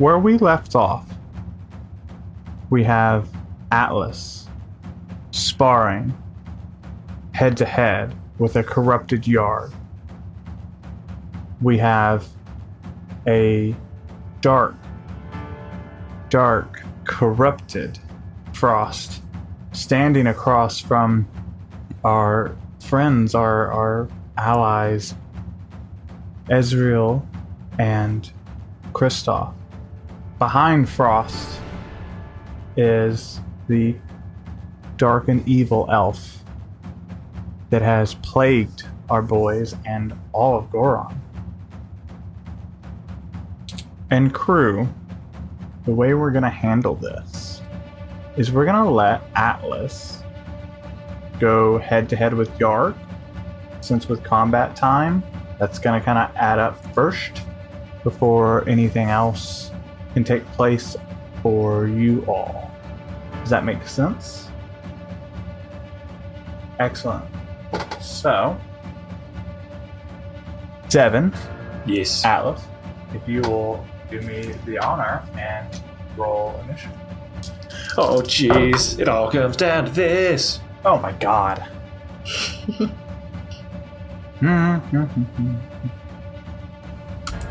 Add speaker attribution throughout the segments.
Speaker 1: where we left off, we have Atlas sparring head to head with a corrupted Yarg. We have a dark, corrupted Frost standing across from our friends, our allies, Ezreal and Kristoff. Behind Frost is the dark and evil elf that has plagued our boys and all of Goarahn. And crew, the way we're going to handle this is we're going to let Atlas go head-to-head with Yarg, since with combat time, that's going to kind of add up first before anything else can take place for you all. Does that make sense? Excellent. So, Devin.
Speaker 2: Yes.
Speaker 1: Atlas, if you will do me the honor and roll initiative.
Speaker 2: Oh, jeez. It all comes down to this.
Speaker 1: Oh my god.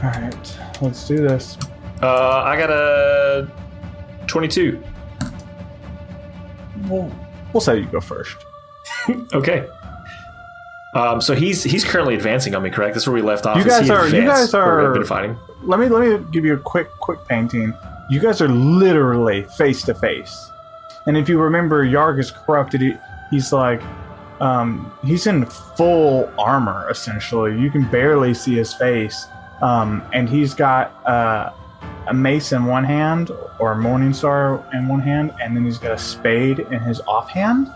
Speaker 1: Alright, let's do this.
Speaker 2: I got a 22.
Speaker 1: We'll say you go first.
Speaker 2: Okay. So he's currently advancing on me, correct? That's where we left off.
Speaker 1: You guys are.
Speaker 2: We've been fighting.
Speaker 1: Let me give you a quick painting. You guys are literally face to face, and if you remember, Yarg is corrupted. He's like, he's in full armor essentially. You can barely see his face, and he's got a mace in one hand or a morning star in one hand, and then he's got a spade in his offhand.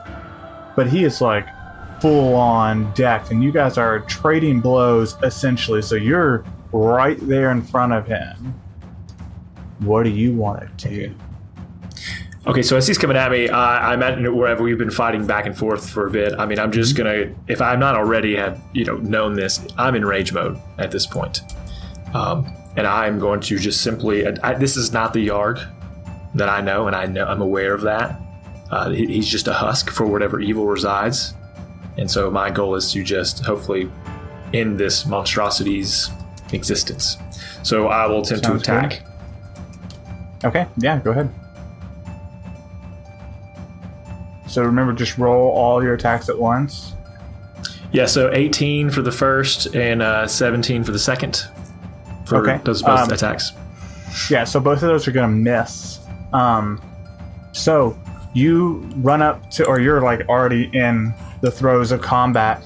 Speaker 1: But he is like full on decked, and you guys are trading blows essentially. So you're right there in front of him. What do you want to do?
Speaker 2: Okay, so as he's coming at me, I'm at wherever we've been fighting back and forth for a bit. I mean, I'm just gonna, if I'm not already had known this, I'm in rage mode at this point, and I'm going to just simply. This is not the Yarg that I know, and I'm aware of that. He's just a husk for whatever evil resides, and so my goal is to just hopefully end this monstrosity's existence. So I will attempt to attack.
Speaker 1: Good. Okay, yeah, go ahead. So remember, just roll all your attacks at once.
Speaker 2: Yeah, so 18 for the first and 17 for the second. For those both attacks.
Speaker 1: Yeah, so both of those are going to miss. So you run up to, or you're like already in the throes of combat,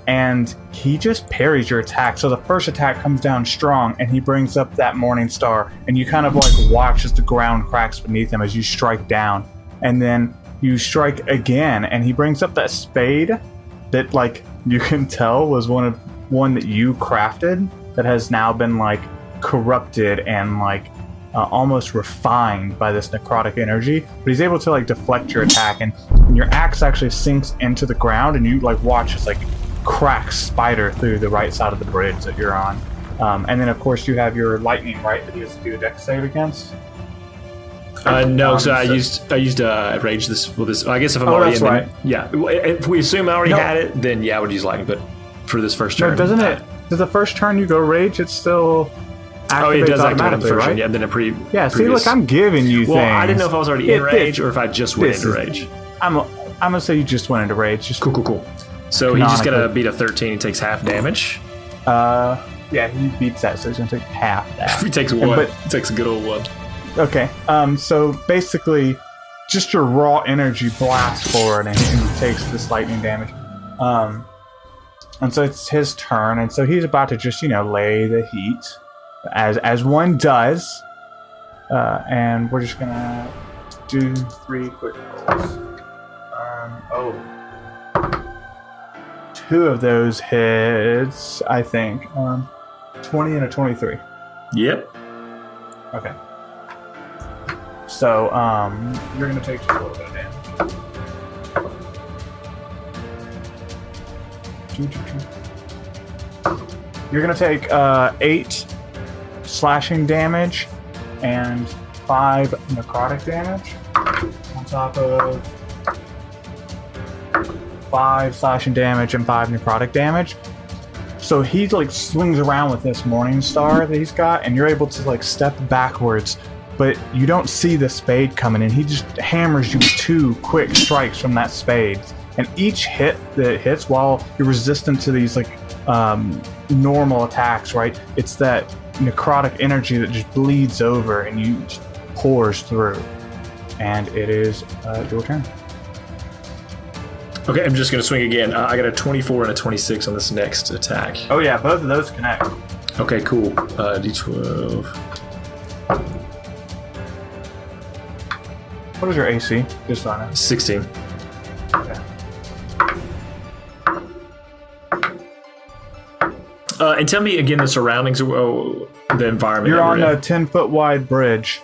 Speaker 1: and he just parries your attack. So the first attack comes down strong, and he brings up that morning star, and you kind of like watch as the ground cracks beneath him as you strike down, and then you strike again, and he brings up that spade that like you can tell was one that you crafted that has now been like corrupted and like almost refined by this necrotic energy. But he's able to like deflect your attack, and your axe actually sinks into the ground, and you like watch as like cracks spider through the right side of the bridge that you're on. And then of course you have your lightning, right, that he has to do a dex save against.
Speaker 2: No, so I used rage this. Well, this I guess if I'm already in,
Speaker 1: right.
Speaker 2: Yeah. If we assume I already had it, then yeah, I would use lightning. But for this first turn,
Speaker 1: doesn't it? Does the first turn you go rage? It still activates
Speaker 2: it does
Speaker 1: automatically,
Speaker 2: activate the first
Speaker 1: right?
Speaker 2: turn, yeah. Then
Speaker 1: See, look, I'm giving you things.
Speaker 2: Well, I didn't know if I was already in rage or if I just went into rage.
Speaker 1: I'm gonna say you just went into rage. Just
Speaker 2: cool. So he's just gonna beat a 13. He takes half damage.
Speaker 1: Yeah, he beats that, so he's gonna take half that.
Speaker 2: He takes one. He takes a good old one.
Speaker 1: Okay. So basically, just your raw energy blasts forward, and he takes this lightning damage. And so it's his turn, and so he's about to just lay the heat, as one does. And we're just gonna do 3 quick rolls. 2 of those hits, I think. 20 and a 23.
Speaker 2: Yep.
Speaker 1: Okay. So, you're going to take a little bit of damage. You're going to take 8 slashing damage, and 5 necrotic damage on top of 5 slashing damage and 5 necrotic damage. So he like swings around with this morning star that he's got, and you're able to like step backwards, but you don't see the spade coming in. He just hammers you with 2 quick strikes from that spade, and each hit that hits, while you're resistant to these like normal attacks, right? It's that necrotic energy that just bleeds over and you just pours through. And it is your turn.
Speaker 2: Okay, I'm just going to swing again. I got a 24 and a 26 on this next attack.
Speaker 1: Oh yeah, both of those connect.
Speaker 2: Okay, cool. D12.
Speaker 1: What is your AC? Just on it.
Speaker 2: 16.
Speaker 1: Okay.
Speaker 2: And tell me again the surroundings of the environment.
Speaker 1: You're
Speaker 2: that
Speaker 1: on
Speaker 2: we're
Speaker 1: a
Speaker 2: in.
Speaker 1: 10-foot wide bridge,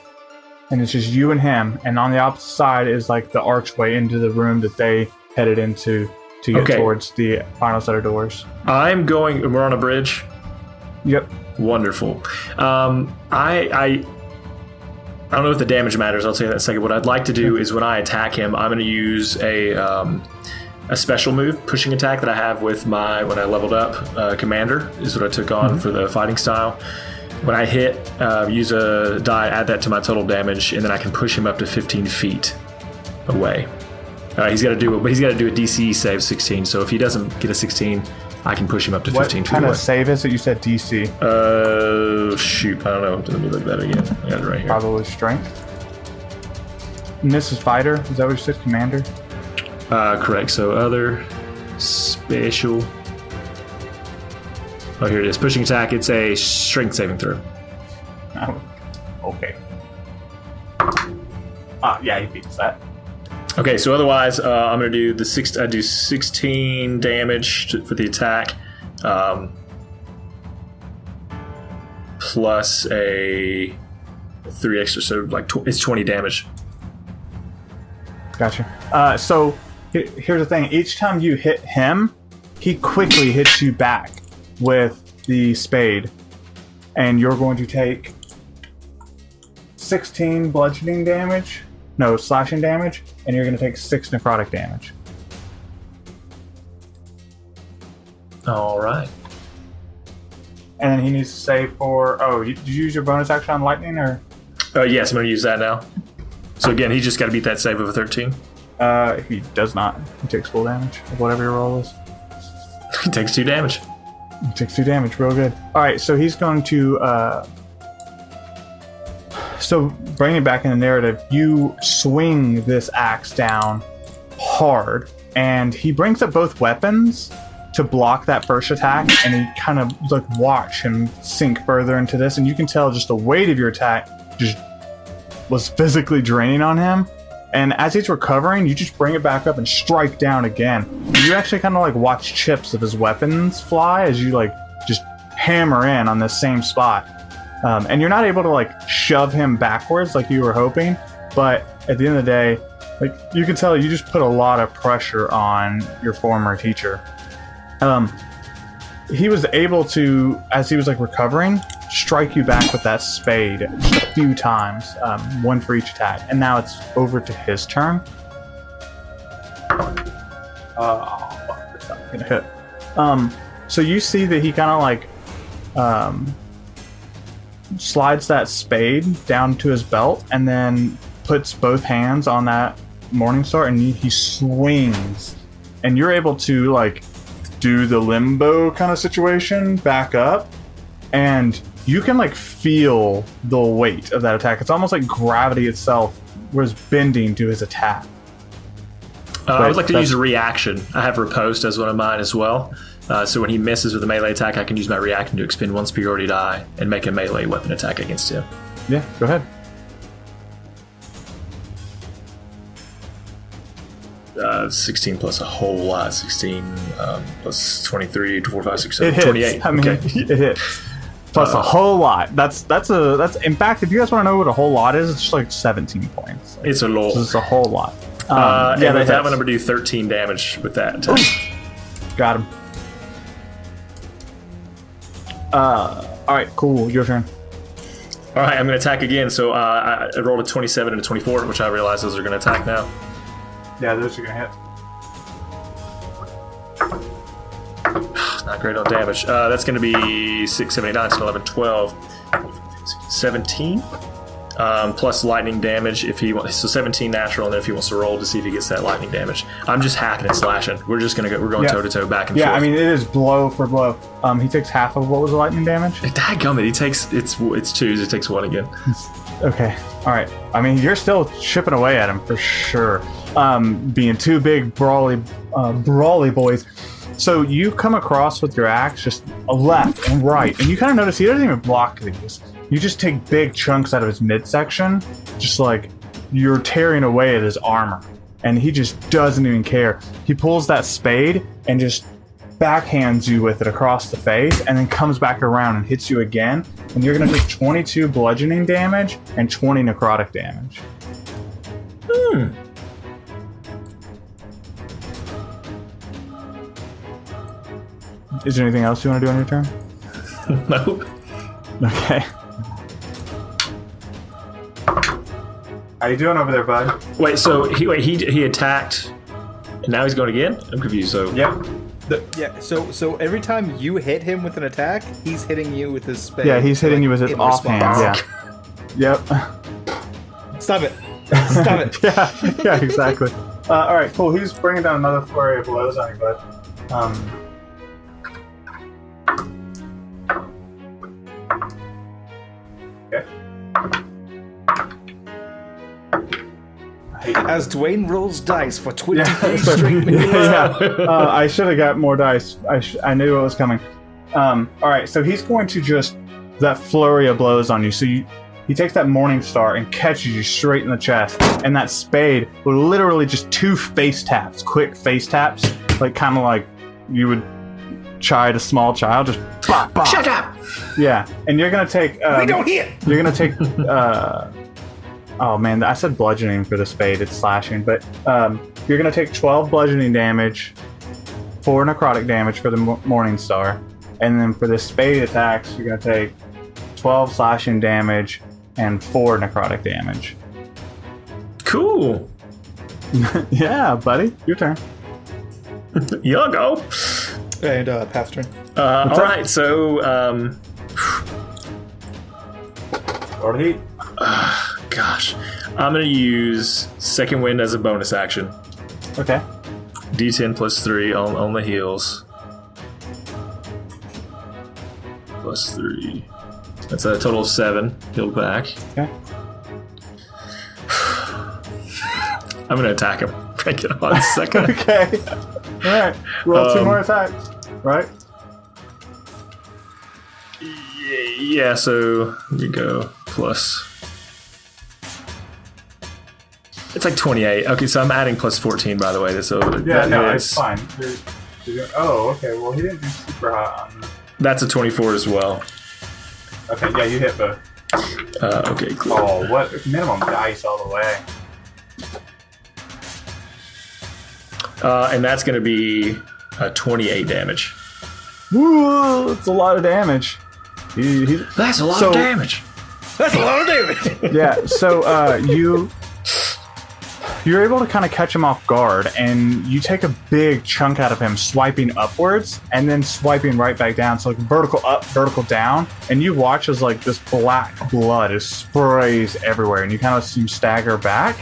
Speaker 1: and it's just you and him. And on the opposite side is like the archway into the room that they headed into to get towards the final set of doors.
Speaker 2: I'm going. We're on a bridge.
Speaker 1: Yep.
Speaker 2: Wonderful. I don't know if the damage matters. I'll tell you that in a second. What I'd like to do is when I attack him, I'm going to use a special move, pushing attack that I have with my, when I leveled up, Commander is what I took on for the fighting style. When I hit, use a die, add that to my total damage, and then I can push him up to 15 feet away. He's got to do a DC save 16. So if he doesn't get a 16, I can push him up to 15 feet away.
Speaker 1: What kind of save is it? You said DC.
Speaker 2: Shoot, I don't know. Let me look at that again. I got it right here.
Speaker 1: Probably strength. And this is fighter. Is that what you said? Commander.
Speaker 2: Correct. So other special. Oh, here it is. Pushing attack. It's a strength saving throw.
Speaker 1: Oh, okay. Yeah, he beats that.
Speaker 2: Okay, so otherwise, I'm going to do I do 16 damage for the attack, plus a 3 extra, so like it's 20 damage.
Speaker 1: Gotcha. So here's the thing. Each time you hit him, he quickly hits you back with the spade, and you're going to take 16 bludgeoning damage. No, slashing damage, and you're going to take 6 necrotic damage.
Speaker 2: All right.
Speaker 1: And then he needs to save for... Oh, did you use your bonus action on lightning, or...?
Speaker 2: Yes, I'm going to use that now. So again, he just got to beat that save of a 13.
Speaker 1: He does not. He takes full damage of whatever your roll is.
Speaker 2: He takes 2 damage.
Speaker 1: He takes 2 damage, real good. Alright, so he's going to... So, bringing it back in the narrative, you swing this axe down hard, and he brings up both weapons to block that first attack, and you kind of like watch him sink further into this, and you can tell just the weight of your attack just was physically draining on him. And as he's recovering, you just bring it back up and strike down again. You actually kind of like watch chips of his weapons fly as you like just hammer in on this same spot. And you're not able to like shove him backwards like you were hoping, but at the end of the day, like you can tell you just put a lot of pressure on your former teacher. He was able to, as he was like recovering, strike you back with that spade just a few times, one for each attack, and now it's over to his turn. It's not gonna hit. So you see that he kind of like slides that spade down to his belt and then puts both hands on that morning star, and he swings, and you're able to like do the limbo kind of situation back up, and you can like feel the weight of that attack. It's almost like gravity itself was bending to his attack.
Speaker 2: I would like to use a reaction. I have riposte as one of mine as well. So when he misses with a melee attack, I can use my reaction to expend 1 superiority die and make a melee weapon attack against him.
Speaker 1: Yeah, go ahead.
Speaker 2: 16 plus a whole lot. 16 plus 23, 4, 5, 6, 7,
Speaker 1: it hits.
Speaker 2: 28.
Speaker 1: I mean,
Speaker 2: okay.
Speaker 1: It hits. Plus a whole lot. That's in fact, if you guys want to know what a whole lot is, it's just like 17 points. Like,
Speaker 2: it's a lot.
Speaker 1: It's a whole lot.
Speaker 2: And with that one, I'm going to do 13 damage with that attack.
Speaker 1: Got him. Alright, cool. Your turn.
Speaker 2: All right, I'm going to attack again. So I rolled a 27 and a 24, which I realize those are going to attack now.
Speaker 1: Yeah, those are going to hit.
Speaker 2: Not great on damage. That's going to be 6, 7, 8, 9, 10, 11, 12, 17. Plus lightning damage if he wants. So 17 natural, and then if he wants to roll to see if he gets that lightning damage. I'm just hacking and slashing. We're going toe to toe back and forth.
Speaker 1: Yeah, I mean it is blow for blow. He takes half of what was the lightning damage.
Speaker 2: Dadgummit, he takes it's 2s. It takes 1 again.
Speaker 1: Okay, all right. I mean you're still chipping away at him for sure. Being two big brawly boys. So you come across with your axe just a left and right, and you kind of notice he doesn't even block these. You just take big chunks out of his midsection, just like you're tearing away at his armor. And he just doesn't even care. He pulls that spade and just backhands you with it across the face, and then comes back around and hits you again. And you're going to take 22 bludgeoning damage and 20 necrotic damage. Is there anything else you want to do on your turn?
Speaker 2: Nope.
Speaker 1: Okay. How you doing over there, bud?
Speaker 2: Wait, so he attacked, and now he's going again? I'm confused. So
Speaker 1: Yep.
Speaker 3: So every time you hit him with an attack, he's hitting you with his spade.
Speaker 1: Yeah, he's hitting you with his
Speaker 3: in
Speaker 1: offhand.
Speaker 3: response.
Speaker 1: Yeah. Yep.
Speaker 3: Stop it. Stop it.
Speaker 1: Yeah, exactly. All right, cool. He's bringing down another flurry of blows on you, bud. Okay.
Speaker 3: As Dwayne rolls dice for 23 straight minutes.
Speaker 1: I should have got more dice. I knew it was coming. All right, so he's going to just that flurry of blows on you. So he takes that Morning Star and catches you straight in the chest, and that spade will literally just 2 face taps, quick face taps, like kind of like you would chide a small child, just bop, bop.
Speaker 2: shut up.
Speaker 1: Yeah, and you're gonna take.
Speaker 3: We don't hit.
Speaker 1: You're gonna take. Oh man, I said bludgeoning for the spade. It's slashing, but you're gonna take 12 bludgeoning damage, 4 necrotic damage for the Morning Star, and then for the spade attacks, you're gonna take 12 slashing damage and 4 necrotic damage.
Speaker 2: Cool.
Speaker 1: Yeah, buddy, your turn.
Speaker 2: You'll go.
Speaker 3: And Pat's turn.
Speaker 2: All right, so
Speaker 1: Or heat.
Speaker 2: gosh, I'm gonna use Second Wind as a bonus action.
Speaker 1: Okay.
Speaker 2: D10 plus 3 on the heals. Plus 3. That's a total of 7 healed back.
Speaker 1: Okay.
Speaker 2: I'm gonna attack him. Break it on a second.
Speaker 1: Okay. All right. Roll 2 more attacks. Right.
Speaker 2: Yeah, so here you go. Plus. It's like 28. Okay, so I'm adding plus 14, by the way. So
Speaker 1: Yeah, no, it's fine. Oh, okay. Well, he didn't do super hot on.
Speaker 2: That's a 24 as well.
Speaker 1: Okay, yeah, you hit both.
Speaker 2: Okay, cool.
Speaker 1: Oh, what minimum dice all the way?
Speaker 2: And that's going to be 28 damage.
Speaker 1: Woo! It's a lot of damage.
Speaker 2: That's a lot of damage.
Speaker 3: That's a lot of damage.
Speaker 1: Yeah, so you're able to kind of catch him off guard, and you take a big chunk out of him, swiping upwards, and then swiping right back down. So like vertical up, vertical down, and you watch as like this black blood is sprays everywhere, and you kind of see him stagger back.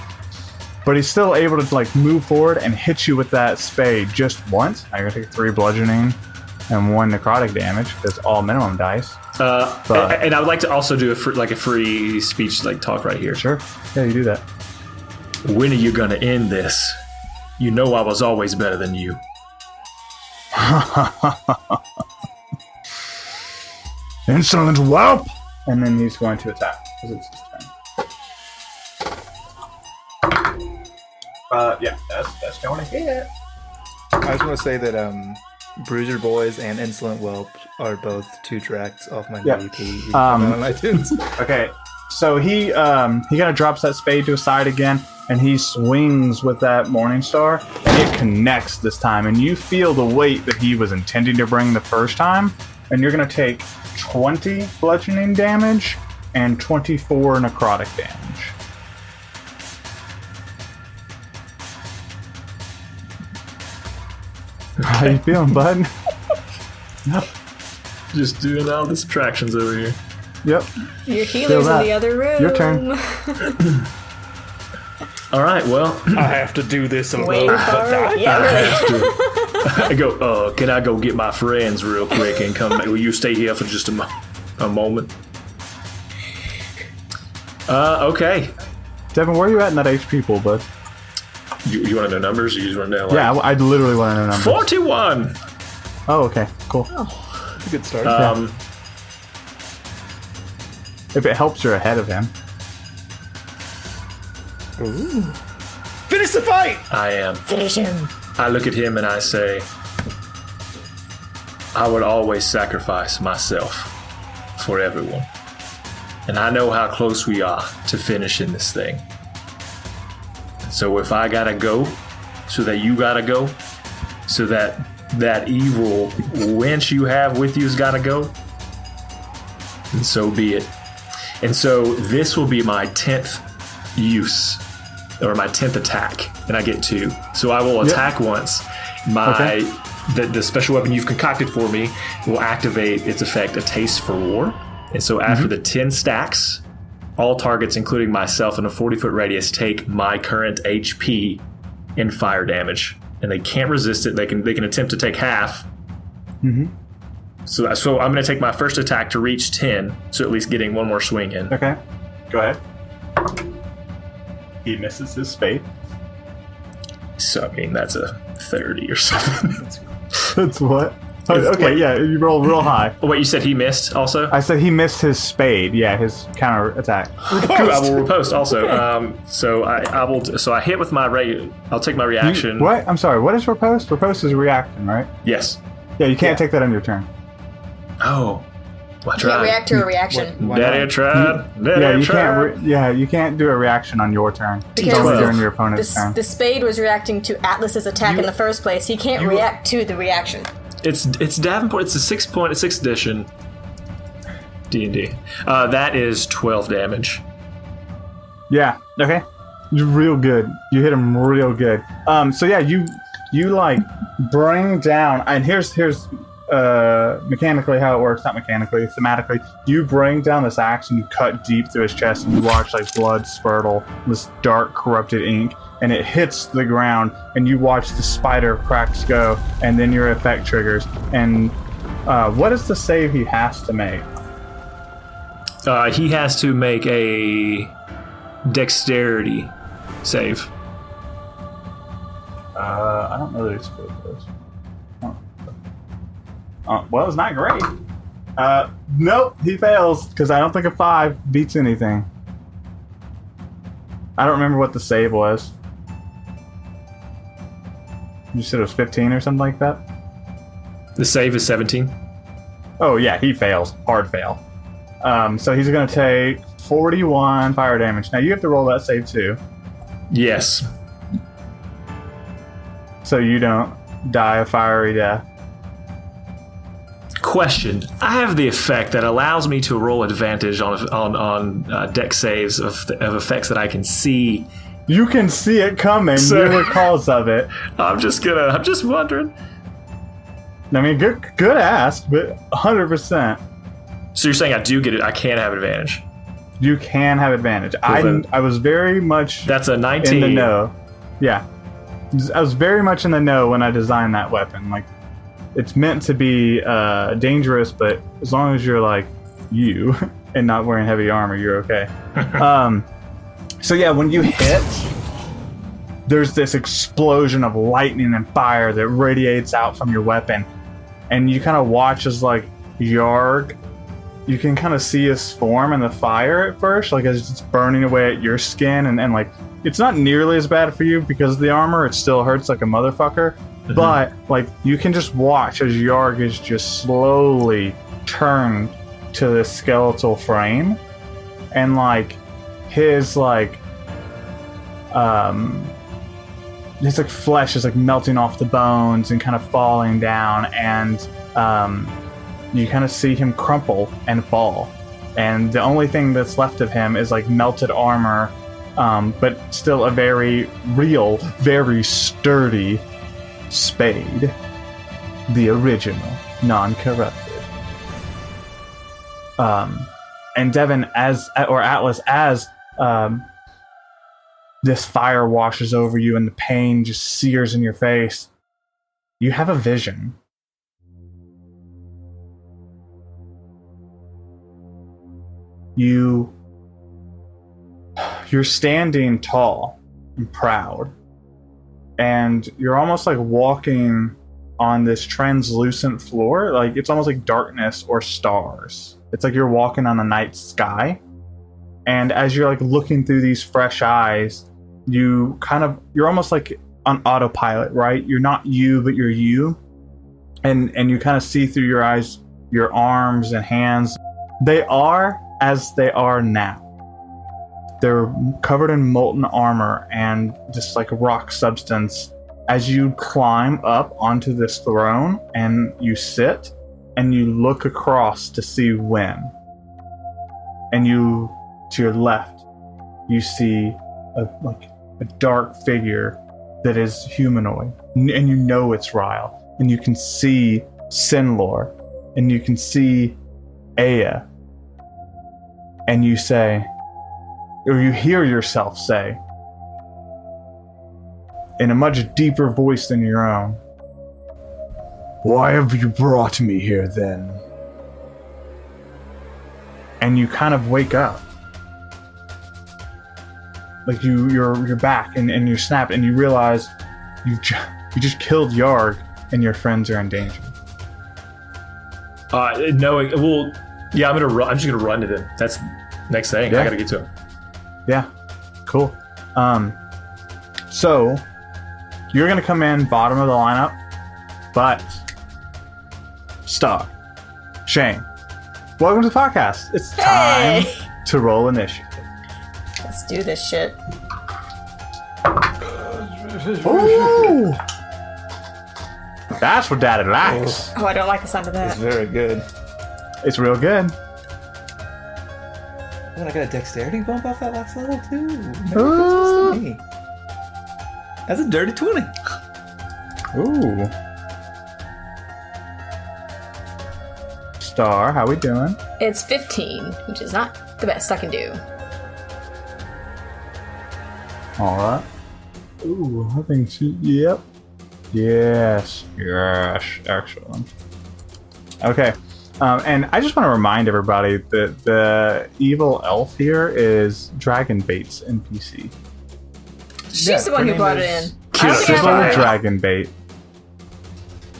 Speaker 1: But he's still able to like move forward and hit you with that spade just once. Now you're gonna take 3 bludgeoning and 1 necrotic damage because all minimum dice.
Speaker 2: And I would like to also do a free speech talk right here.
Speaker 1: Sure. Yeah, you do that.
Speaker 2: When are you gonna end this? You know I was always better than you.
Speaker 1: Insolent whelp! And then he's going to attack because it's his turn. Yeah, that's going to hit.
Speaker 3: I just want to say that Bruiser Boys and Insolent Whelp are both 2 tracks off my
Speaker 1: Yep.
Speaker 3: EP on iTunes.
Speaker 1: Okay, so he kind of drops that spade to his side again, and he swings with that Morning Star, and it connects this time, and you feel the weight that he was intending to bring the first time, and you're going to take 20 bludgeoning damage and 24 necrotic damage. How you feeling, bud?
Speaker 2: Just doing all the subtractions over here.
Speaker 1: Yep.
Speaker 4: Your healer's in the other room.
Speaker 1: Your turn.
Speaker 2: All right, well,
Speaker 3: I have to do this alone.
Speaker 4: Wait for it. Yeah, really.
Speaker 2: I go, can I go get my friends real quick and come? Will you stay here for just a moment? Okay.
Speaker 1: Devin, where are you at in that HP pool, bud?
Speaker 2: You want to know numbers? Or you just want to know? Like,
Speaker 1: Yeah, I literally want to know numbers.
Speaker 2: 41.
Speaker 1: Oh, okay, cool.
Speaker 3: That's a good start.
Speaker 1: If it helps, you're ahead of him.
Speaker 3: Ooh. Finish the fight!
Speaker 2: I am.
Speaker 4: Finish him.
Speaker 2: I look at him and I say, I would always sacrifice myself for everyone. And I know how close we are to finishing this thing. So if I gotta go, so that you gotta go, so that that evil wench you have with you's gotta go, and so be it. And so this will be my 10th use, or my 10th attack, and I get 2. So I will attack once. The special weapon you've concocted for me will activate its effect, A Taste for War. And so after the 10 stacks, all targets, including myself in a 40-foot radius, take my current HP in fire damage. And they can't resist it. They can attempt to take half. So I'm going to take my first attack to reach 10, so at least getting one more swing in.
Speaker 1: Okay, go ahead. He misses his spade.
Speaker 2: So, I mean, that's a 30 or something.
Speaker 1: That's what? Okay, yeah, you roll real high.
Speaker 2: Oh, wait, you said he missed also?
Speaker 1: I said he missed his spade. Yeah, his counter attack.
Speaker 2: I will riposte also. So I hit with my I'll take my reaction.
Speaker 1: What? I'm sorry. What is riposte? Riposte is reaction, right?
Speaker 2: Yes.
Speaker 1: Yeah, you can't take that on your turn.
Speaker 2: Oh. Well, I
Speaker 4: Can't
Speaker 2: tried.
Speaker 4: react to a reaction.
Speaker 2: Daddy tried.
Speaker 1: You can't do a reaction on your turn. It's
Speaker 4: Because
Speaker 1: only during your opponent's turn.
Speaker 4: The spade was reacting to Atlas's attack in the first place. He can't react to the reaction.
Speaker 2: It's Davenport. It's a 6th edition D&D. That is 12 damage.
Speaker 1: Yeah. Okay. Real good. You hit him real good. So yeah, you like bring down, and here's mechanically how it works. Not mechanically, thematically. You bring down this axe and you cut deep through his chest, and you watch like blood spurtle, this dark corrupted ink, and it hits the ground, and you watch the spider cracks go, and then your effect triggers. And what is the save he has to make?
Speaker 2: He has to make a dexterity save.
Speaker 1: I don't know that he's good at this. Well, it's not great. Nope, he fails, because I don't think a 5 beats anything. I don't remember what the save was. You said it was 15 or something like that?
Speaker 2: The save is 17.
Speaker 1: Oh, yeah, he fails. Hard fail. So he's going to take 41 fire damage. Now, you have to roll that save, too.
Speaker 2: Yes.
Speaker 1: So you don't die a fiery death.
Speaker 2: Question. I have the effect that allows me to roll advantage on dex saves of effects that I can see.
Speaker 1: You can see it coming.
Speaker 2: So-
Speaker 1: You're the cause of it.
Speaker 2: I'm just wondering.
Speaker 1: I mean, good ask, but 100%.
Speaker 2: So you're saying I do get it? I can have advantage.
Speaker 1: You can have advantage.
Speaker 2: then-
Speaker 1: I was very much
Speaker 2: That's a 19.
Speaker 1: in the know. Yeah. I was very much in the know when I designed that weapon. Like, it's meant to be dangerous, but as long as you're like you and not wearing heavy armor, you're okay. So yeah, when you hit, there's this explosion of lightning and fire that radiates out from your weapon, and you kind of watch as like Yarg, you can kind of see his form in the fire at first, like as it's burning away at your skin, and like it's not nearly as bad for you because of the armor. It still hurts like a motherfucker. But like you can just watch as Yarg is just slowly turned to this skeletal frame, and like his like flesh is like melting off the bones and kind of falling down, and you kind of see him crumple and fall, and the only thing that's left of him is like melted armor, but still a very real, very sturdy spade, the original, non-corrupted. And Devin, Atlas, as this fire washes over you and the pain just sears in your face, you have a vision. You're standing tall and proud, and you're almost like walking on this translucent floor. Like it's almost like darkness or stars. It's like you're walking on a night sky. And as you're like looking through these fresh eyes, you're almost like on autopilot, right? You're not you, but you're you. And you kind of see through your eyes, your arms and hands. They are as they are now. They're covered in molten armor and just like rock substance. As you climb up onto this throne and you sit and you look across to see Wynn. And you, to your left, you see a dark figure that is humanoid. And you know it's Ryle. And you can see Sinlor. And you can see Aya. And you say, or you hear yourself say, in a much deeper voice than your own, "Why have you brought me here then?" And you kind of wake up. Like you're back and you snap and you realize you just killed Yarg and your friends are in danger.
Speaker 2: I'm just gonna run to them. That's next thing.
Speaker 1: Yeah.
Speaker 2: I gotta get to him.
Speaker 1: Yeah, cool. So you're gonna come in bottom of the lineup, but Star, Shane, welcome to the podcast. It's time to roll initiative.
Speaker 4: Let's do this shit.
Speaker 1: Ooh, that's what Daddy likes.
Speaker 4: Oh, I don't like the sound of
Speaker 3: It's
Speaker 4: that.
Speaker 3: very good.
Speaker 1: It's real good.
Speaker 3: Oh, I got a dexterity bump off that last level too. Merry
Speaker 1: Ooh.
Speaker 3: Christmas to me. That's a dirty 20.
Speaker 1: Ooh. Star, how we doing?
Speaker 4: It's 15, which is not the best I can do.
Speaker 1: All right. Ooh, I think she. Yep. Yes. Excellent. Okay. And I just want to remind everybody that the evil elf here is Dragon Bait's NPC.
Speaker 4: She's the one who brought it in. I don't think
Speaker 1: Sybil
Speaker 4: I've ever-
Speaker 1: Dragon Bait.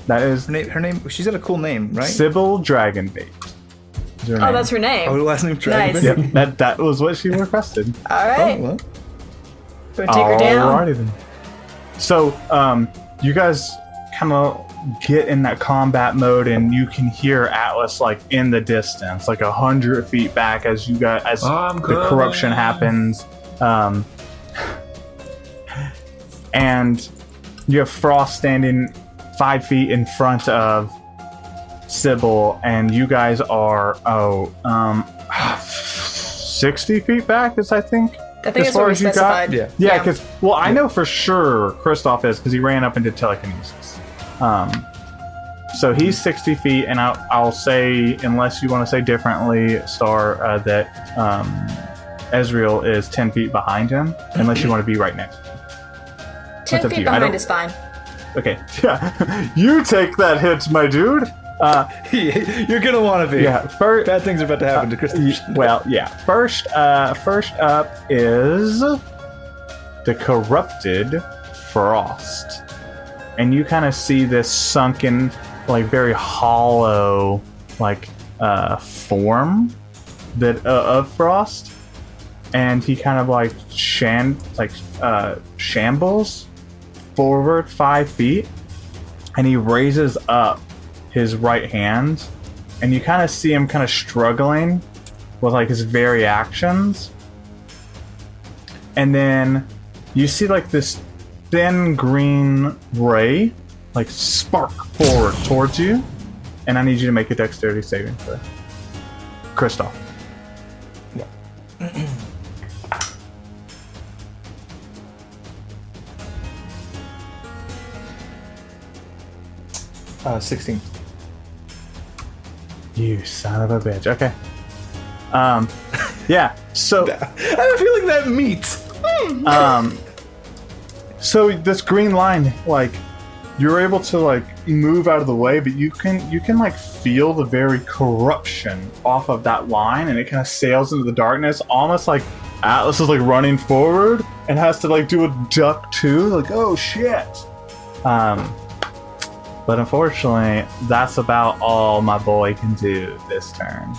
Speaker 1: That is
Speaker 3: Her name. She's got a cool name, right?
Speaker 1: Sybil Dragon Bait. Is her
Speaker 4: Oh,
Speaker 1: name.
Speaker 4: that's her name.
Speaker 3: Oh, her last name Dragon.
Speaker 4: Nice.
Speaker 1: Yep. That was what she requested.
Speaker 4: All right.
Speaker 3: Oh, well.
Speaker 4: We're gonna take her down.
Speaker 1: Alrighty then. So, you guys kind of get in that combat mode, and you can hear Atlas like in the distance, like 100 feet back, as the corruption happens. And you have Frost standing 5 feet in front of Sybil, and you guys are 60 feet back, I think.
Speaker 4: I think that's what we specified.
Speaker 3: Yeah.
Speaker 1: Yeah, because I know for sure Kristoff is, because he ran up and did telekinesis. So he's 60 feet, and I'll say, unless you want to say differently, Star, that Ezreal is 10 feet behind him, unless you want to be right next to him.
Speaker 4: 10
Speaker 1: That's up to
Speaker 4: feet
Speaker 1: you. I
Speaker 4: behind
Speaker 1: don't-
Speaker 4: is fine.
Speaker 1: Okay, yeah, you take that hit, my dude.
Speaker 3: You're gonna want to be.
Speaker 1: Yeah, first.
Speaker 3: Bad things are about to happen to Kristoff.
Speaker 1: Well, yeah. First up is the corrupted Frost, and you kind of see this sunken, like very hollow, like form that of Frost, and he kind of like shambles forward 5 feet, and he raises up his right hand, and you kind of see him kind of struggling with like his very actions, and then you see like this thin green ray like spark forward towards you, and I need you to make a dexterity saving throw. Kristoff.
Speaker 3: $16.
Speaker 1: You son of a bitch. Okay. Yeah. So
Speaker 3: I have a feeling that meets.
Speaker 1: so this green line, like, you're able to like move out of the way, but you can like feel the very corruption off of that line, and it kind of sails into the darkness, almost like Atlas is like running forward and has to like do a duck too, like, oh shit. But unfortunately, that's about all my boy can do this turn.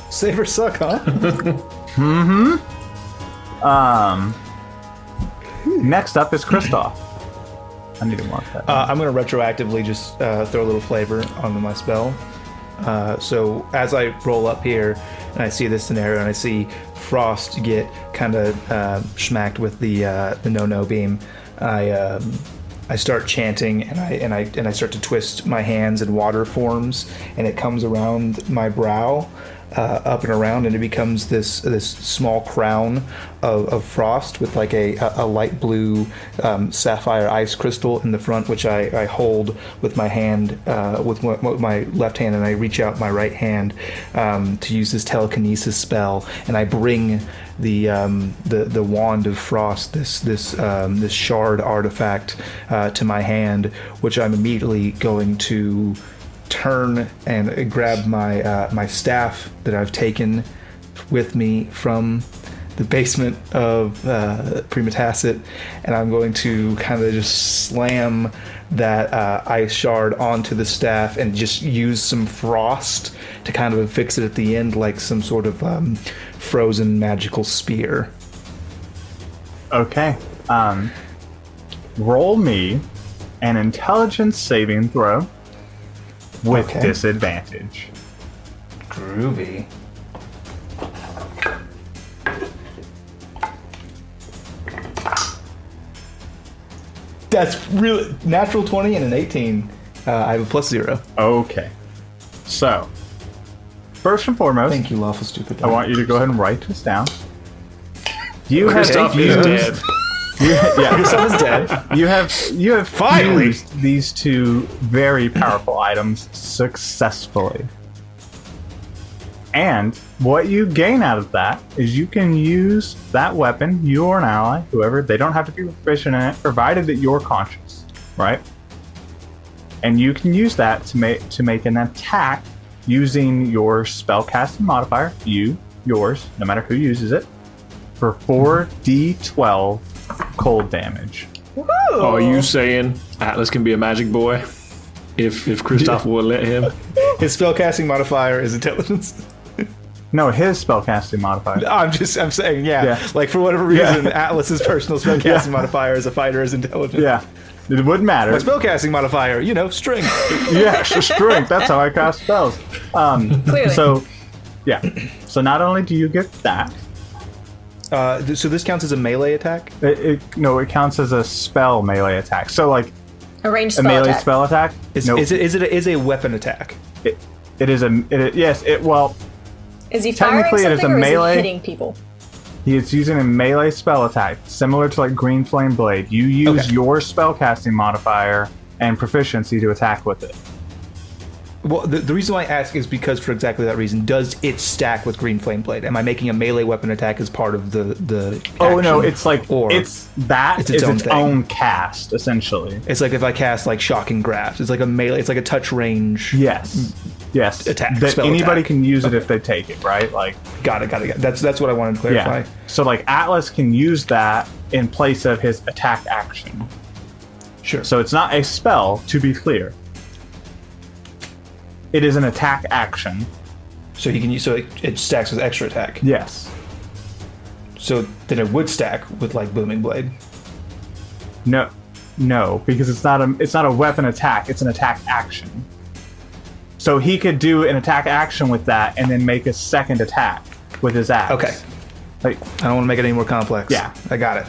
Speaker 3: Save or suck, huh?
Speaker 1: Next up is Kristoff. I need to mark that.
Speaker 3: I'm going to retroactively just throw a little flavor onto my spell. So as I roll up here and I see this scenario and I see Frost get kind of smacked with the no beam, I start chanting and I start to twist my hands and water forms, and it comes around my brow, up and around, and it becomes this small crown of frost with like a light blue sapphire ice crystal in the front, which I hold with my hand, with my left hand, and I reach out my right hand to use this telekinesis spell, and I bring the wand of frost, this shard artifact, to my hand, which I'm immediately going to turn and grab my staff that I've taken with me from the basement of Primatacit, and I'm going to kind of just slam that ice shard onto the staff and just use some frost to kind of affix it at the end like some sort of frozen magical spear.
Speaker 1: Okay. Roll me an intelligence saving throw with disadvantage.
Speaker 3: Groovy. That's really natural 20 and an 18. I have a +0.
Speaker 1: Okay. So, first and foremost,
Speaker 3: Thank you, Lawful Stupid.
Speaker 1: I want you to go ahead and write this down. You have
Speaker 2: Kristoff is dead.
Speaker 3: Kristoff is dead.
Speaker 1: You have
Speaker 3: Finally
Speaker 1: used these two very powerful items successfully. And what you gain out of that is you can use that weapon, you or an ally, whoever, they don't have to be proficient in it, provided that you're conscious, right? And you can use that to make an attack using your spellcasting modifier, yours, no matter who uses it, for 4d12 cold damage.
Speaker 2: Oh, are you saying Atlas can be a magic boy if Kristoff will let him?
Speaker 3: His spellcasting modifier is intelligence.
Speaker 1: No, his spellcasting modifier.
Speaker 3: I'm saying, yeah. Like, for whatever reason, Atlas's personal spellcasting modifier as a fighter is intelligence.
Speaker 1: Yeah, it wouldn't matter.
Speaker 3: My spellcasting modifier, strength.
Speaker 1: Yeah, strength. That's how I cast spells.
Speaker 4: Clearly.
Speaker 1: So, yeah. So not only do you get that,
Speaker 3: So this counts as a melee attack?
Speaker 1: it counts as a spell melee attack. So like
Speaker 4: A ranged
Speaker 1: a
Speaker 4: spell
Speaker 1: melee
Speaker 4: attack.
Speaker 1: spell attack.
Speaker 3: Is it a weapon attack?
Speaker 4: Is he firing
Speaker 1: technically it is
Speaker 4: something
Speaker 1: a
Speaker 4: or
Speaker 1: melee-
Speaker 4: is he hitting people?
Speaker 1: He is using a melee spell attack, similar to like Green Flame Blade. You use your spellcasting modifier and proficiency to attack with it.
Speaker 3: Well, the reason why I ask is because, for exactly that reason, does it stack with Green Flame Blade? Am I making a melee weapon attack as part of the
Speaker 1: Oh no,
Speaker 3: action?
Speaker 1: it's like
Speaker 3: Or
Speaker 1: it's
Speaker 3: its own thing?
Speaker 1: own cast essentially.
Speaker 3: It's like if I cast like Shocking Grasp. It's like a melee. It's like a touch range.
Speaker 1: Yes.
Speaker 3: Attack,
Speaker 1: That
Speaker 3: spell
Speaker 1: anybody
Speaker 3: attack.
Speaker 1: can use it if they take it, right? Like
Speaker 3: Got it. That's what I wanted to clarify.
Speaker 1: yeah. So like Atlas can use that in place of his attack action.
Speaker 3: Sure.
Speaker 1: So it's not a spell, to be clear. It is an attack action.
Speaker 3: So he can use. So it stacks with extra attack.
Speaker 1: Yes.
Speaker 3: So then it would stack with like Booming Blade.
Speaker 1: No, because it's not a weapon attack. It's an attack action. So he could do an attack action with that, and then make a second attack with his axe.
Speaker 3: Okay.
Speaker 1: Like,
Speaker 3: I don't want to make it any more complex.
Speaker 1: Yeah.
Speaker 3: I got it.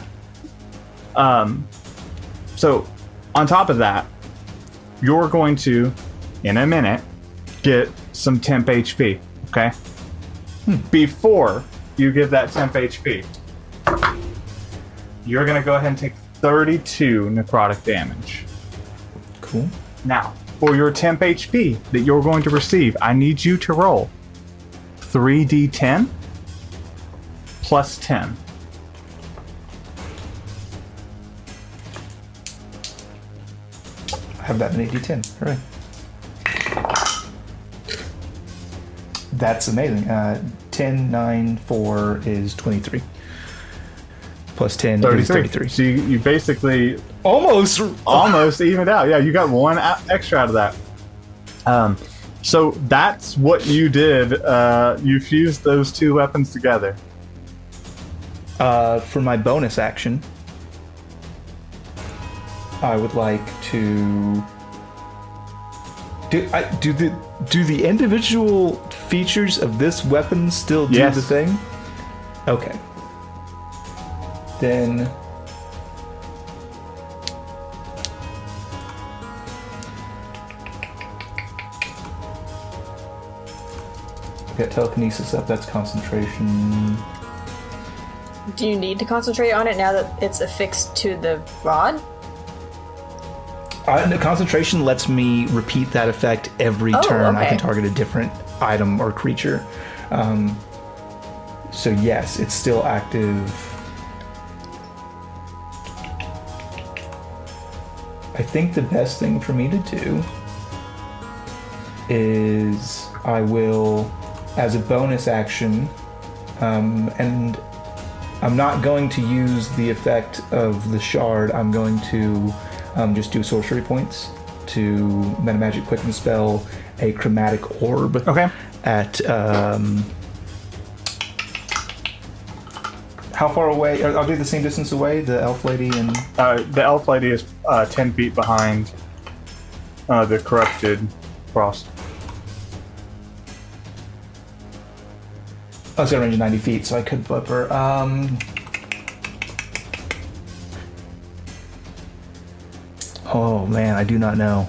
Speaker 1: So on top of that, you're going to, in a minute, get some temp HP. Okay. Before you give that temp HP, you're going to go ahead and take 32 necrotic damage.
Speaker 3: Cool.
Speaker 1: Now, for your temp HP that you're going to receive, I need you to roll 3d10 plus 10.
Speaker 3: I have that in AD10. All right. That's amazing. 10, 9, 4 is 23. Plus 10 is 33.
Speaker 1: So you basically
Speaker 3: Almost
Speaker 1: evened out. Yeah, you got one extra out of that. So that's what you did. You fused those two weapons together.
Speaker 3: For my bonus action, I would like to do the individual features of this weapon still do
Speaker 1: Yes.
Speaker 3: the thing? Okay. Then get telekinesis up, that's concentration.
Speaker 4: Do you need to concentrate on it now that it's affixed to the rod?
Speaker 3: The concentration lets me repeat that effect every turn. I can target a different item or creature. So yes, it's still active. I think the best thing for me to do is I will, as a bonus action, and I'm not going to use the effect of the shard. I'm going to just do sorcery points to metamagic quicken spell a chromatic orb.
Speaker 1: Okay.
Speaker 3: At how far away? Are they the same distance away? The elf lady and
Speaker 1: The elf lady is 10 feet behind the corrupted Frost.
Speaker 3: oh, it's got a range of 90 feet, so I could flip her. Oh man, I do not know.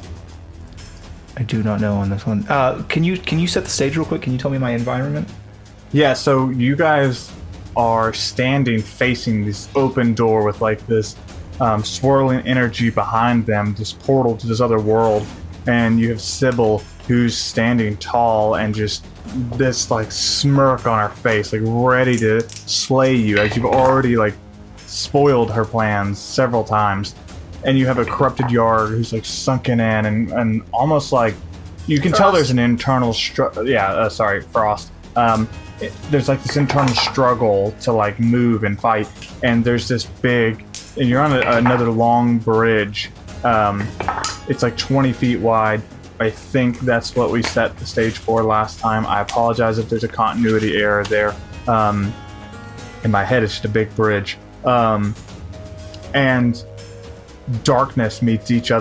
Speaker 3: I do not know on this one. Can you set the stage real quick? Can you tell me my environment?
Speaker 1: Yeah, so you guys are standing facing this open door with like this swirling energy behind them, this portal to this other world, and you have Sybil who's standing tall and just this like smirk on her face, like ready to slay you as you've already like spoiled her plans several times. And you have a corrupted Yarg who's like sunken in and almost like you can tell there's an internal Frost. There's like this internal struggle to like move and fight, and there's this big, and you're on another long bridge. It's like 20 feet wide. I think that's what we set the stage for last time. I apologize if there's a continuity error there. In my head, it's just a big bridge. And darkness meets each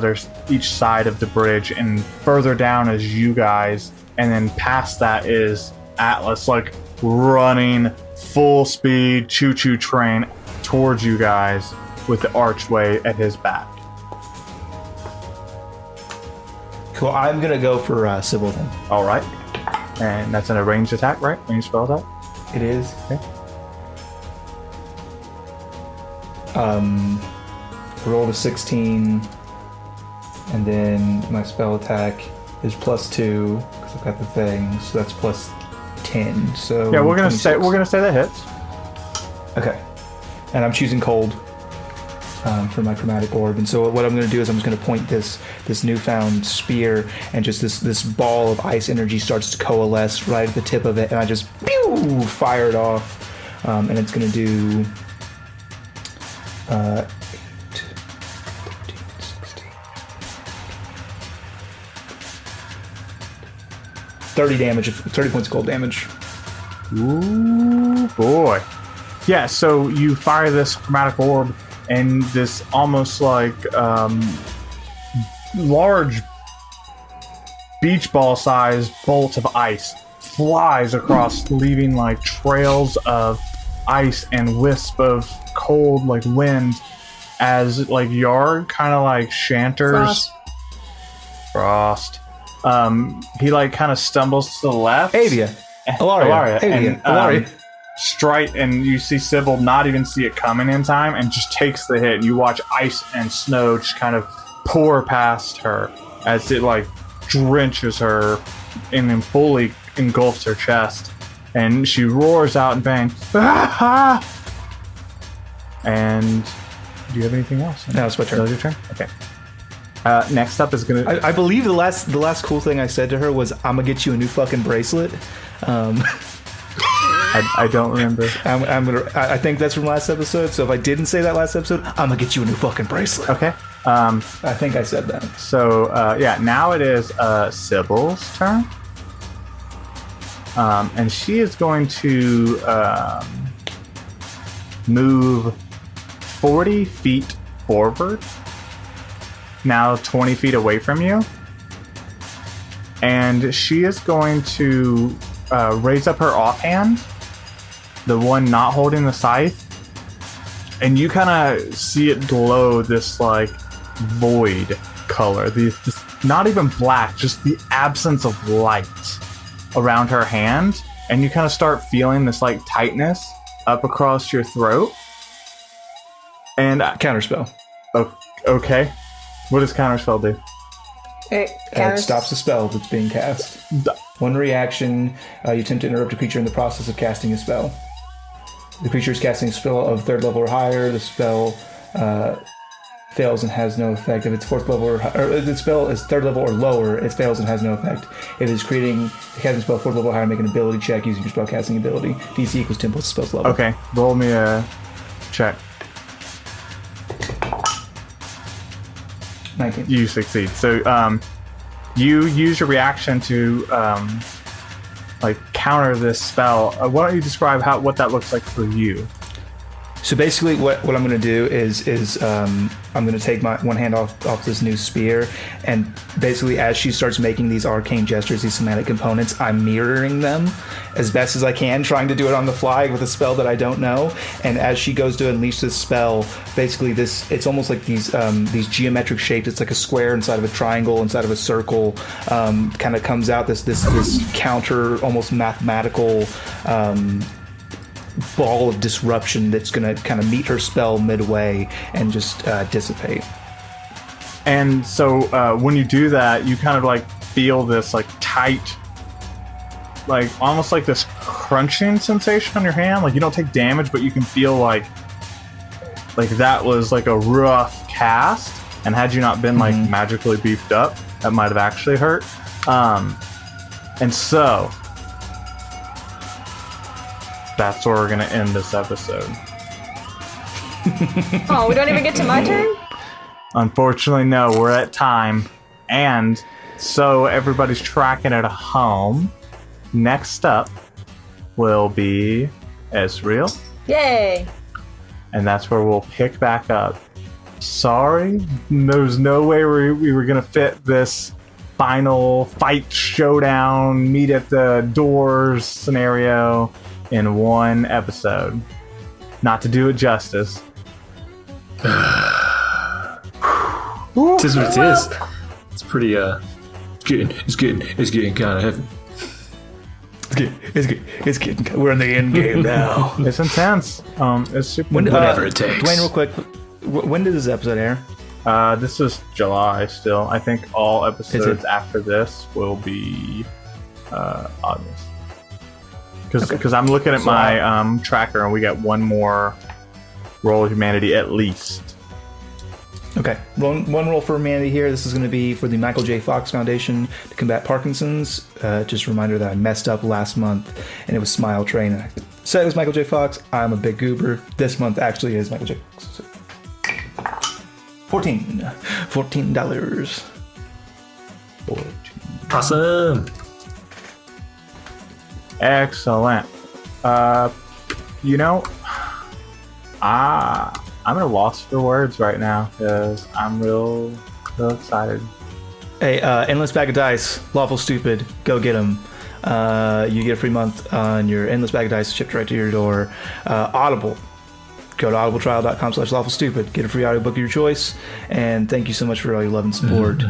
Speaker 1: side of the bridge, and further down is you guys, and then past that is Atlas, like running full speed choo-choo train towards you guys with the archway at his back.
Speaker 3: Cool. I'm gonna go for Sybil then.
Speaker 1: All right, and that's a ranged attack, right? Ranged spell attack.
Speaker 3: It is.
Speaker 1: Okay.
Speaker 3: Rolled a 16, and then my spell attack is +2 because I've got the thing, so that's +10. So
Speaker 1: Yeah, we're
Speaker 3: 26.
Speaker 1: gonna say that hits.
Speaker 3: Okay, and I'm choosing cold for my chromatic orb. And so what I'm going to do is I'm just going to point this newfound spear, and just this ball of ice energy starts to coalesce right at the tip of it, and I just fire it off, and it's going to do 8, 13, 16, 30 damage, 30 points of cold damage.
Speaker 1: Ooh, boy. Yeah, so you fire this chromatic orb, and this almost like large beach ball sized bolt of ice flies across, leaving like trails of ice and wisp of cold like wind as like Yarg kind of like shanters. Frost. He like kind of stumbles to the left.
Speaker 3: Avia.
Speaker 1: Ilaria.
Speaker 3: Alien. Ilaria.
Speaker 1: Strike, and you see Sybil not even see it coming in time and just takes the hit, and you watch ice and snow just kind of pour past her as it like drenches her and then fully engulfs her chest, and she roars out in pain. Ah! And do you have anything else?
Speaker 3: No, it's my turn.
Speaker 1: That was your turn? Okay. Next up is gonna.
Speaker 3: I believe the last cool thing I said to her was, "I'm gonna get you a new fucking bracelet."
Speaker 1: I don't remember.
Speaker 3: I think that's from last episode. So if I didn't say that last episode, I'm gonna get you a new fucking bracelet.
Speaker 1: Okay.
Speaker 3: I think I said that.
Speaker 1: So now it is Sybil's turn, and she is going to move 40 feet forward. Now 20 feet away from you, and she is going to raise up her offhand, the one not holding the scythe, and you kind of see it glow this like void color, this not even black, just the absence of light around her hand, and you kind of start feeling this like tightness up across your throat. And
Speaker 3: Counterspell.
Speaker 1: Okay, what does counterspell do?
Speaker 4: It
Speaker 3: It stops the spell that's being cast. One reaction, you attempt to interrupt a creature in the process of casting a spell. The creature is casting a spell of 3rd level or higher. The spell fails and has no effect. If it's 4th level or the spell is 3rd level or lower, it fails and has no effect. If it's creating a casting spell 4th level or higher, make an ability check using your spell casting ability. DC equals 10 plus the spell's level.
Speaker 1: Okay, roll me a check.
Speaker 3: 19.
Speaker 1: You succeed. So you use your reaction to like counter this spell. Why don't you describe what that looks like for you?
Speaker 3: So basically, what I'm going to do is I'm going to take my one hand off this new spear, and basically, as she starts making these arcane gestures, these somatic components, I'm mirroring them as best as I can, trying to do it on the fly with a spell that I don't know. And as she goes to unleash this spell, basically, it's almost like these geometric shapes. It's like a square inside of a triangle, inside of a circle. Kind of comes out this counter, almost mathematical. Ball of disruption that's going to kind of meet her spell midway and just dissipate.
Speaker 1: And so when you do that, you kind of like feel this like tight, like almost like this crunching sensation on your hand. Like you don't take damage, but you can feel like that was like a rough cast, and had you not been like magically beefed up, that might have actually hurt. And so that's where we're going to end this episode.
Speaker 4: Oh, we don't even get to my turn?
Speaker 1: Unfortunately, no. We're at time. And so everybody's tracking at home. Next up will be Ezreal.
Speaker 4: Yay!
Speaker 1: And that's where we'll pick back up. Sorry, there's no way we were going to fit this final fight showdown, meet at the doors scenario in one episode. Not to do it justice.
Speaker 2: It is what it is. It's pretty it's getting kind of heavy.
Speaker 3: It's getting. We're in the end game now.
Speaker 1: It's intense. It's super.
Speaker 2: Whatever it takes.
Speaker 3: Dwayne, real quick. When did this episode air?
Speaker 1: This is July still. I think all episodes after this will be August. Because I'm looking at my tracker, and we got one more roll of humanity at least.
Speaker 3: Okay, one roll for humanity here. This is going to be for the Michael J. Fox Foundation to combat Parkinson's. Just a reminder that I messed up last month, and it was Smile Train. And I said it was Michael J. Fox. I'm a big goober. This month actually is Michael J. Fox. $14.
Speaker 2: Awesome.
Speaker 1: Excellent. I'm at a loss for words right now because I'm real excited.
Speaker 3: Hey, Endless Bag of Dice, Lawful Stupid, go get them. You get a free month on your Endless Bag of Dice shipped right to your door. Audible. go to audibletrial.com/lawfulstupid. Get a free audiobook of your choice. And thank you so much for all your love and support.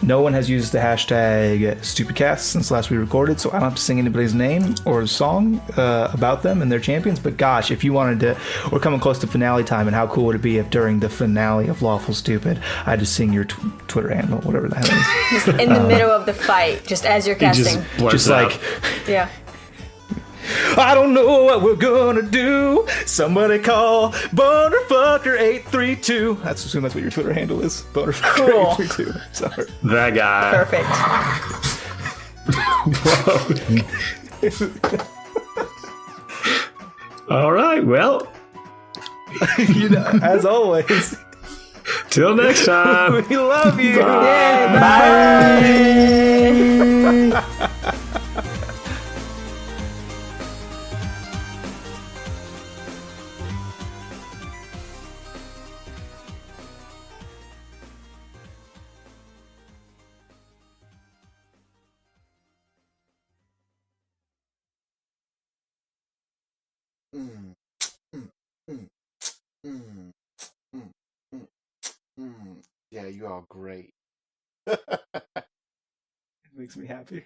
Speaker 3: No one has used the hashtag StupidCast since last we recorded, so I don't have to sing anybody's name or song about them and their champions. But gosh, if you wanted to, we're coming close to finale time, and how cool would it be if during the finale of Lawful Stupid, I had to sing your Twitter handle, whatever the hell it is.
Speaker 4: Just in the middle of the fight, just as you're casting.
Speaker 3: Just like,
Speaker 4: Yeah.
Speaker 3: I don't know what we're gonna do. Somebody call Bonerfucker832. I assume that's what your Twitter handle is. Bonerfucker832. Sorry.
Speaker 2: That guy.
Speaker 4: Perfect.
Speaker 2: All right. Well,
Speaker 3: You know, as always,
Speaker 2: till next time.
Speaker 3: we love you.
Speaker 4: Bye.
Speaker 5: Yeah, you are great.
Speaker 3: Makes me happy.